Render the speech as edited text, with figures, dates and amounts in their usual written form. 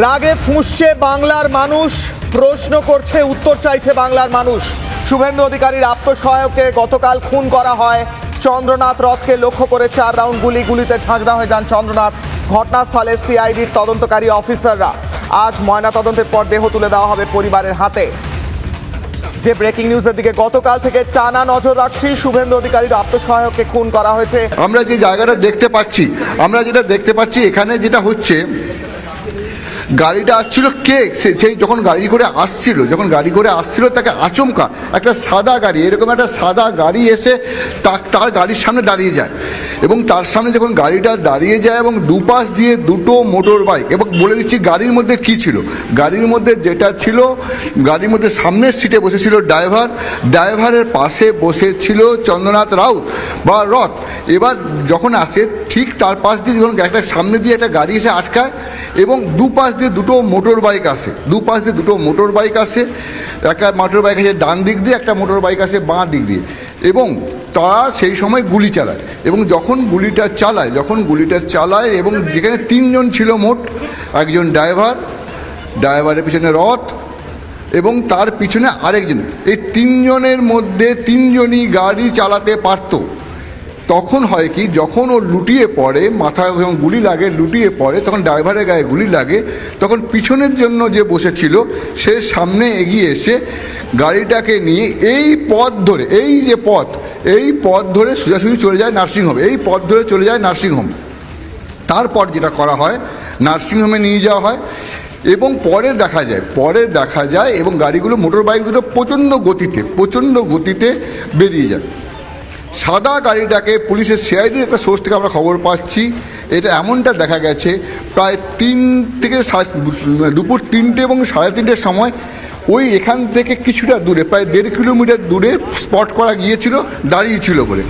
রাগে ফুঁসছে বাংলার মানুষ, প্রশ্ন করছে, উত্তর চাইছে বাংলার মানুষ। শুভেন্দু অধিকারীর আত্মসহায়ককে গতকাল খুন করা হয়। চন্দ্রনাথ রথকে লক্ষ্য করে 4 রাউন্ড গুলিতে ঝাঁঝরা হয়ে যান চন্দ্রনাথ। ঘটনাস্থলে সিআইডির তদন্তকারী অফিসাররা। আজ ময়নাতদন্তের পর দেহ তুলে দেওয়া হবে পরিবারের হাতে। যে ব্রেকিং নিউজের দিকে গতকাল থেকে টানা নজর রাখছি, শুভেন্দু অধিকারীর আত্মসহায়ককে খুন করা হয়েছে। আমরা যে জায়গাটা দেখতে পাচ্ছি এখানে যেটা হচ্ছে, গাড়িটা আসছিল কে, সেই যখন গাড়ি করে আসছিল তাকে আচমকা একটা সাদা গাড়ি, এরকম একটা সাদা গাড়ি এসে তার গাড়ির সামনে দাঁড়িয়ে যায় এবং তার সামনে যখন গাড়িটা দাঁড়িয়ে যায় এবং দুপাশ দিয়ে দুটো মোটর বাইক, এবং বলে দিচ্ছি গাড়ির মধ্যে কি ছিল। গাড়ির মধ্যে যেটা ছিল, গাড়ির মধ্যে সামনের সিটে বসেছিল ড্রাইভারের পাশে বসেছিল চন্দ্রনাথ রাউত বা রথ। এবার যখন আসে ঠিক তার পাশ দিয়ে যখন একটা সামনে দিয়ে একটা গাড়ি এসে আটকায় এবং দুপাশ দিয়ে দুটো মোটর বাইক আসে, একটা মোটর বাইক আসে ডান দিক দিয়ে, একটা মোটর বাইক আসে বাঁ দিক দিয়ে, এবং তারা সেই সময় গুলি চালায়। এবং যখন গুলিটা চালায় এবং যেখানে 3 জন ছিল মোট, একজন ড্রাইভারের পিছনে রথ এবং তার পিছনে আরেকজন, এই 3 জনের মধ্যে 3 জনই গাড়ি চালাতে পারতো। তখন হয় কি, যখন ও লুটিয়ে পড়ে, মাথায় যখন গুলি লাগে, লুটিয়ে পড়ে, তখন ড্রাইভারের গায়ে গুলি লাগে, তখন পিছনের জন্য যে বসেছিল সে সামনে এগিয়ে এসে গাড়িটাকে নিয়ে এই পথ ধরে সোজাসুজি চলে যায় নার্সিংহোম। তারপর যেটা করা হয়, নার্সিংহোমে নিয়ে যাওয়া হয় এবং পরে দেখা যায় এবং গাড়িগুলো, মোটর বাইক দুটো প্রচণ্ড গতিতে বেরিয়ে যায়। সাদা গাড়িটাকে পুলিশের সিআইডির একটা সোর্স থেকে আমরা খবর পাচ্ছি, এটা এমনটা দেখা গেছে প্রায় 3 থেকে দুপুর 3টে এবং 3:30 সময় ওই এখান থেকে কিছুটা দূরে, প্রায় 1.5 কিলোমিটার দূরে স্পট করা গিয়েছিল, দাঁড়িয়েছিল বলে।